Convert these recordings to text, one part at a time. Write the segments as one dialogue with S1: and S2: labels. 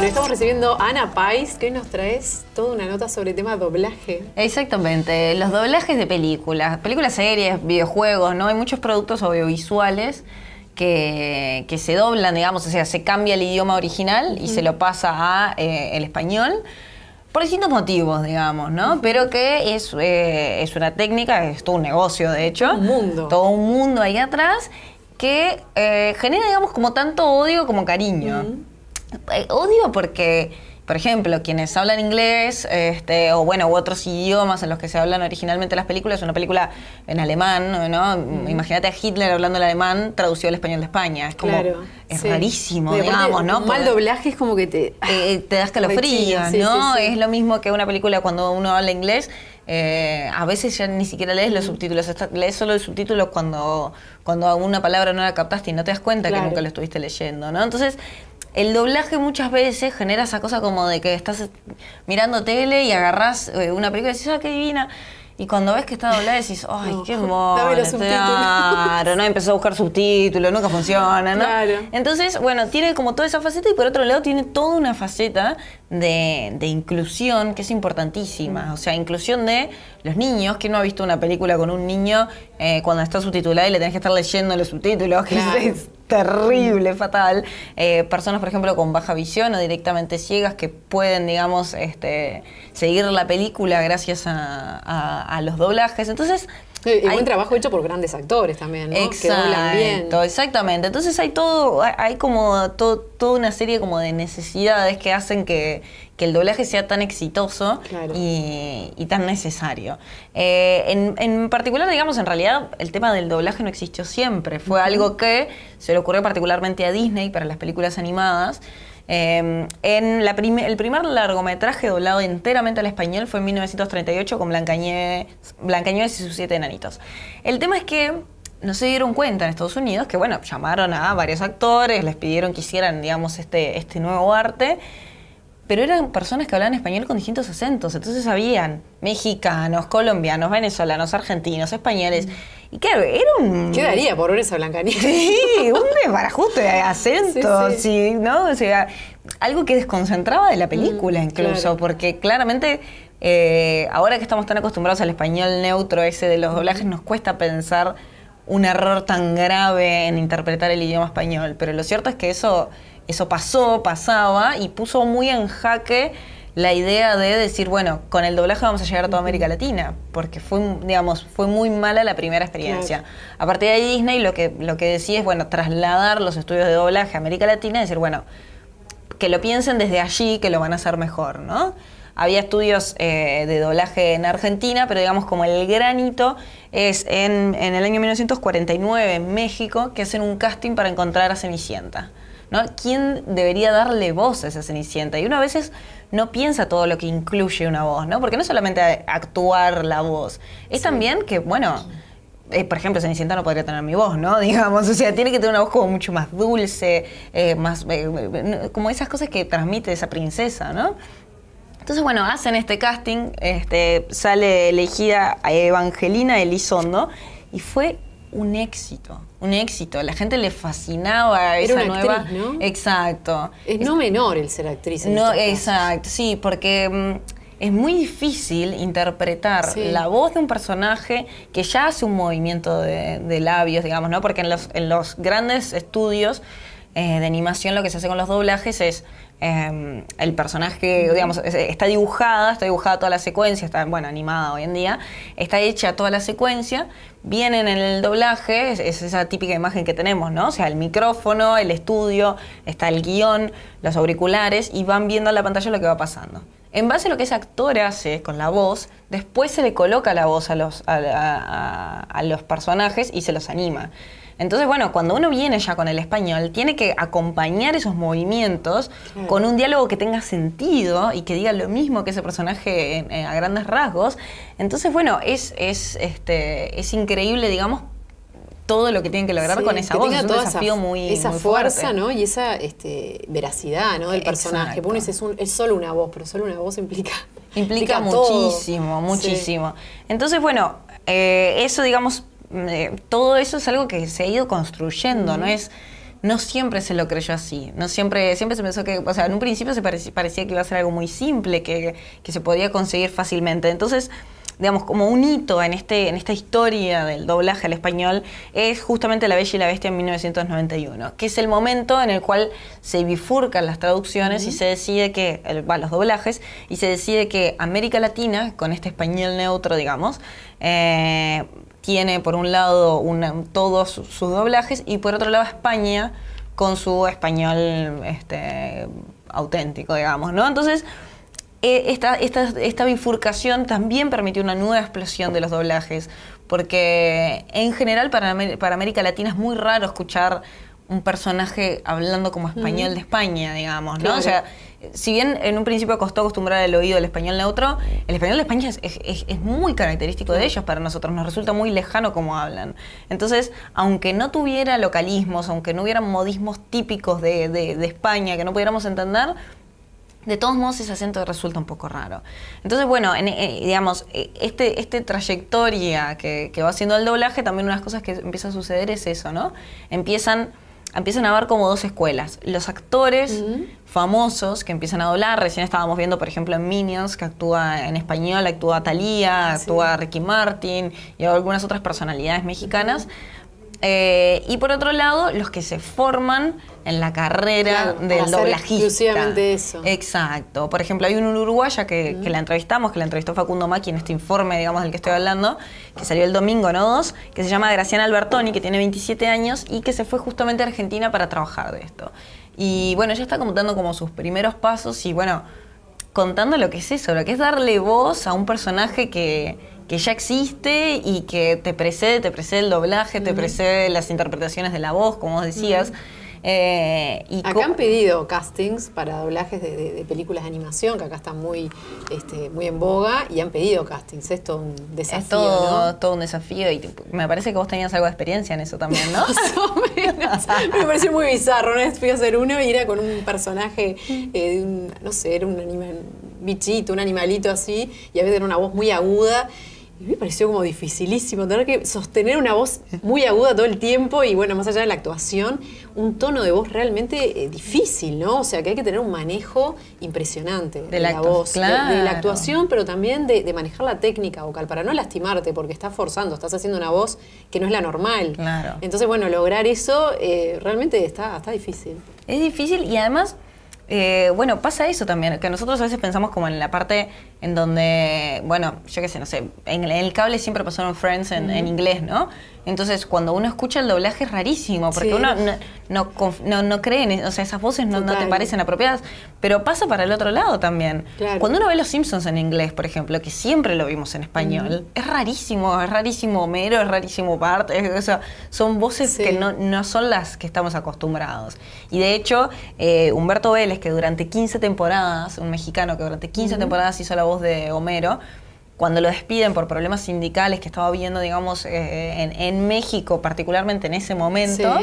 S1: Bueno, estamos recibiendo a Ana Pais, que hoy nos traes toda una nota sobre el tema doblaje.
S2: Exactamente, los doblajes de películas, series, videojuegos, ¿no? Hay muchos productos audiovisuales que se doblan, digamos, o sea, se cambia el idioma original y se lo pasa a el español por distintos motivos, digamos, ¿no? Pero que es una técnica, es todo un negocio, de hecho.
S1: Un mundo.
S2: Todo un mundo ahí atrás que genera, digamos, como tanto odio como cariño. Odio porque, por ejemplo, quienes hablan inglés o bueno, u otros idiomas en los que se hablan originalmente las películas, una película en alemán, ¿no? Imagínate a Hitler hablando el alemán traducido al español de España. Es como,
S1: claro,
S2: es
S1: sí.
S2: rarísimo,
S1: Pero
S2: digamos, ¿no?
S1: Un mal doblaje es como que te
S2: da escalofríos,
S1: sí,
S2: ¿no?
S1: sí, sí.
S2: Es lo mismo que una película cuando uno habla inglés. A veces ya ni siquiera lees los subtítulos, lees solo el subtítulo cuando alguna palabra no la captaste y no te das cuenta que nunca lo estuviste leyendo, ¿no? Entonces, el doblaje muchas veces genera esa cosa como de que estás mirando tele y agarrás una película y dices, ¡ah, qué divina! Y cuando ves que está doblada decís, ¡ay,
S1: no,
S2: qué mono!
S1: Dame los subtítulos.
S2: Claro, no empezó a buscar subtítulos, nunca funciona, ¿no?
S1: Claro.
S2: Entonces, bueno, tiene como toda esa faceta y por otro lado tiene toda una faceta de inclusión que es importantísima. O sea, inclusión de los niños. ¿Quién no ha visto una película con un niño cuando está subtitulada y le tenés que estar leyendo los subtítulos? Que
S1: Claro.
S2: es terrible, fatal. Personas, por ejemplo, con baja visión o directamente ciegas que pueden, digamos, seguir la película gracias a los doblajes. Entonces,
S1: y buen trabajo hecho por grandes actores también, ¿no?
S2: Exacto,
S1: que doblan bien.
S2: Exactamente. Entonces hay como toda una serie como de necesidades que hacen que el doblaje sea tan exitoso y tan necesario. En particular, digamos, en realidad el tema del doblaje no existió siempre. Fue algo que se le ocurrió particularmente a Disney para las películas animadas. El primer largometraje doblado enteramente al español fue en 1938 con Blancanieves y sus 7 enanitos. El tema es que no se dieron cuenta en Estados Unidos que, bueno, llamaron a varios actores, les pidieron que hicieran, digamos, este nuevo arte, pero eran personas que hablaban español con distintos acentos. Entonces habían mexicanos, colombianos, venezolanos, argentinos, españoles. Y claro, era un...
S1: ¿Qué daría por ver esa Blancanieves?
S2: Sí, un desbarajuste de acentos, sí, ¿no? O sea, algo que desconcentraba de la película incluso, porque claramente ahora que estamos tan acostumbrados al español neutro ese de los doblajes, nos cuesta pensar un error tan grave en interpretar el idioma español. Pero lo cierto es que eso pasaba y puso muy en jaque la idea de decir, bueno, con el doblaje vamos a llegar a toda América Latina, porque fue muy mala la primera experiencia. Claro. A partir de ahí Disney lo que decía es, bueno, trasladar los estudios de doblaje a América Latina y decir, bueno, que lo piensen desde allí, que lo van a hacer mejor, ¿no? Había estudios de doblaje en Argentina, pero digamos como el granito es en el año 1949 en México, que hacen un casting para encontrar a Cenicienta, ¿no? ¿Quién debería darle voz a esa Cenicienta? Y uno a veces no piensa todo lo que incluye una voz, ¿no? Porque no es solamente actuar la voz, es también que, bueno, por ejemplo, Cenicienta no podría tener mi voz, ¿no? Digamos, o sea, tiene que tener una voz como mucho más dulce, como esas cosas que transmite esa princesa, ¿no? Entonces, bueno, hacen este casting, sale elegida a Evangelina Elizondo y fue un éxito. La gente le fascinaba esa nueva
S1: actriz, ¿no?
S2: Exacto.
S1: Es no menor el ser actriz.
S2: No, exacto, sí, porque es muy difícil interpretar la voz de un personaje que ya hace un movimiento de labios, digamos, ¿no? Porque en los grandes estudios de animación lo que se hace con los doblajes es el personaje, digamos, está dibujada toda la secuencia, está, bueno, animada hoy en día, está hecha toda la secuencia, vienen en el doblaje, es esa típica imagen que tenemos, ¿no? O sea, el micrófono, el estudio, está el guión, los auriculares, y van viendo en la pantalla lo que va pasando. En base a lo que ese actor hace con la voz, después se le coloca la voz a los personajes y se los anima. Entonces, bueno, cuando uno viene ya con el español, tiene que acompañar esos movimientos con un diálogo que tenga sentido y que diga lo mismo que ese personaje a grandes rasgos. Entonces, bueno, es increíble, digamos, todo lo que tienen que lograr con esa voz. Es un desafío muy
S1: esa
S2: muy
S1: fuerza,
S2: fuerte,
S1: ¿no? Y esa ueracidad, ¿no? Del personaje. Porque uno dice, es solo una voz, pero solo una voz implica
S2: muchísimo, muchísimo. Sí. Entonces, bueno, eso, digamos, todo eso es algo que se ha ido construyendo, no es no siempre se lo creyó así. No siempre se pensó que, o sea, en un principio parecía que iba a ser algo muy simple, que se podía conseguir fácilmente. Entonces, digamos, como un hito en esta historia del doblaje al español es justamente La Bella y la Bestia en 1991, que es el momento en el cual se bifurcan las traducciones y se decide que, los doblajes, y se decide que América Latina, con este español neutro, digamos, tiene por un lado todos sus doblajes y por otro lado España con su español auténtico, digamos, ¿no? Entonces, esta bifurcación también permitió una nueva explosión de los doblajes, porque en general para América Latina es muy raro escuchar un personaje hablando como español de España, digamos, ¿no? Claro. O sea, si bien en un principio costó acostumbrar el oído al español neutro, el español de España es muy característico de ellos para nosotros, nos resulta muy lejano cómo hablan. Entonces, aunque no tuviera localismos, aunque no hubiera modismos típicos de España que no pudiéramos entender, de todos modos ese acento resulta un poco raro. Entonces, bueno, digamos, esta trayectoria que va haciendo el doblaje, también unas cosas que empieza a suceder es eso, ¿no? Empiezan a haber como dos escuelas. Los actores famosos que empiezan a doblar, recién estábamos viendo, por ejemplo, en Minions, que actúa en español, actúa Thalía, actúa Ricky Martin y algunas otras personalidades mexicanas. Y por otro lado, los que se forman en la carrera del doblajista.
S1: Exclusivamente eso.
S2: Exacto. Por ejemplo, hay una uruguaya que la entrevistamos, que la entrevistó Facundo Macchi en este informe, digamos, del que estoy hablando, que salió el domingo, ¿no? 2, que se llama Graciana Albertoni, que tiene 27 años y que se fue justamente a Argentina para trabajar de esto. Y bueno, ella está contando como sus primeros pasos y bueno, contando lo que es eso, lo que es darle voz a un personaje que ya existe y que te precede el doblaje, te precede las interpretaciones de la voz, como vos decías.
S1: Acá han pedido castings para doblajes de películas de animación, que acá están muy en boga, y han pedido castings. Es todo un desafío,
S2: es todo,
S1: ¿no?
S2: todo un desafío, y me parece que vos tenías algo de experiencia en eso también, ¿no?
S1: Más o menos. Me pareció muy bizarro. Una vez fui a hacer uno y era con un personaje no sé, era un bichito, un animalito así, y a veces era una voz muy aguda. Y me pareció como dificilísimo tener que sostener una voz muy aguda todo el tiempo y bueno, más allá de la actuación, un tono de voz realmente difícil, ¿no? O sea, que hay que tener un manejo impresionante de la voz, claro. de la actuación, pero también de manejar la técnica vocal para no lastimarte, porque estás forzando, estás haciendo una voz que no es la normal.
S2: Claro.
S1: Entonces, bueno, lograr eso realmente está difícil.
S2: Es difícil y además... bueno, pasa eso también, que nosotros a veces pensamos como en la parte en donde, bueno, yo qué sé, no sé, en el cable siempre pasaron Friends en inglés, ¿no? Entonces, cuando uno escucha el doblaje es rarísimo, porque uno no cree, o sea, esas voces no te parecen apropiadas, pero pasa para el otro lado también. Claro. Cuando uno ve Los Simpsons en inglés, por ejemplo, que siempre lo vimos en español, es rarísimo Homero, es rarísimo Bart, o sea, son voces que no son las que estamos acostumbrados. Y de hecho, Humberto Vélez, que durante 15 temporadas, un mexicano que durante 15 temporadas hizo la voz de Homero, cuando lo despiden por problemas sindicales que estaba viendo, digamos, en México, particularmente en ese momento,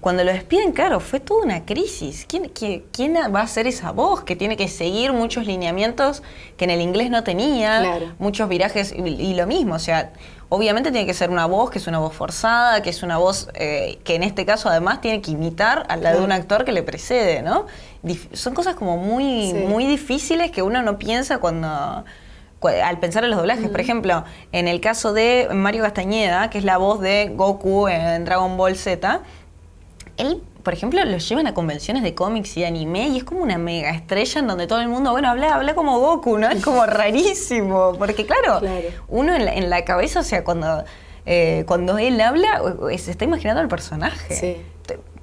S2: cuando lo despiden, claro, fue toda una crisis. ¿Quién va a hacer esa voz? Que tiene que seguir muchos lineamientos que en el inglés no tenía, muchos virajes y lo mismo, o sea... Obviamente tiene que ser una voz que es una voz forzada, que es una voz que en este caso además tiene que imitar a la de un actor que le precede, ¿no? Son cosas como muy difíciles que uno no piensa al pensar en los doblajes. Por ejemplo, en el caso de Mario Castañeda, que es la voz de Goku en Dragon Ball Z, él, por ejemplo, lo llevan a convenciones de cómics y de anime y es como una mega estrella en donde todo el mundo, bueno, habla como Goku, ¿no? Es como rarísimo, porque claro. Uno en la cabeza, o sea, cuando él habla, se está imaginando al personaje.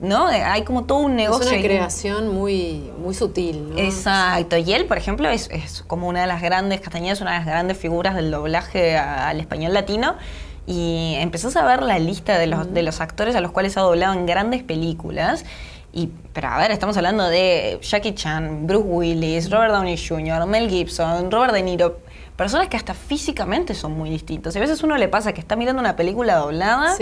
S2: ¿No? Hay como todo un negocio.
S1: Es una creación muy sutil, ¿no?
S2: Exacto. Y él, por ejemplo, es como una de las grandes, Castañeda es una de las grandes figuras del doblaje al español latino. Y empezás a ver la lista de los actores a los cuales ha doblado en grandes películas. Pero a ver, estamos hablando de Jackie Chan, Bruce Willis, Robert Downey Jr., Mel Gibson, Robert De Niro. Personas que hasta físicamente son muy distintos. Y a veces uno le pasa que está mirando una película doblada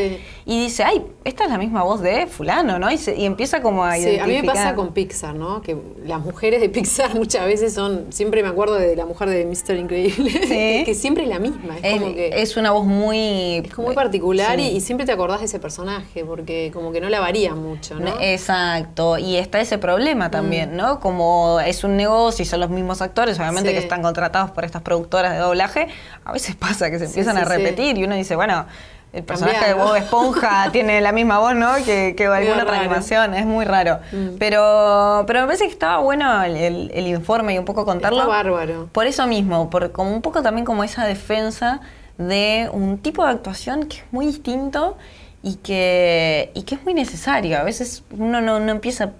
S2: y dice, ay, esta es la misma voz de fulano, ¿no? Y empieza como a identificar.
S1: Sí, a mí me pasa con Pixar, ¿no? Que las mujeres de Pixar muchas veces siempre me acuerdo de la mujer de Mr. Increíble,
S2: Sí.
S1: que siempre es la misma.
S2: Es una voz muy...
S1: Es como muy particular
S2: sí.
S1: y siempre te acordás de ese personaje, porque como que no la varía mucho, ¿no?
S2: Exacto, y está ese problema también, ¿no? Como es un negocio y son los mismos actores, obviamente
S1: Sí.
S2: que están contratados por estas productoras de doblaje, a veces pasa que se empiezan a repetir y uno dice, bueno... El personaje de Bob Esponja tiene la misma voz, ¿no? Que alguna otra animación, es muy raro. Pero me parece que estaba bueno el informe y un poco contarlo.
S1: Está bárbaro.
S2: Por eso mismo, como un poco también como esa defensa de un tipo de actuación que es muy distinto y que es muy necesario. A veces uno no empieza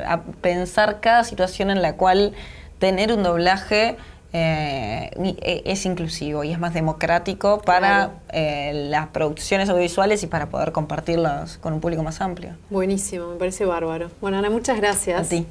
S2: a pensar cada situación en la cual tener un doblaje... es inclusivo y es más democrático para las producciones audiovisuales y para poder compartirlas con un público más amplio.
S1: Buenísimo, me parece bárbaro. Bueno, Ana, muchas gracias.
S2: A ti.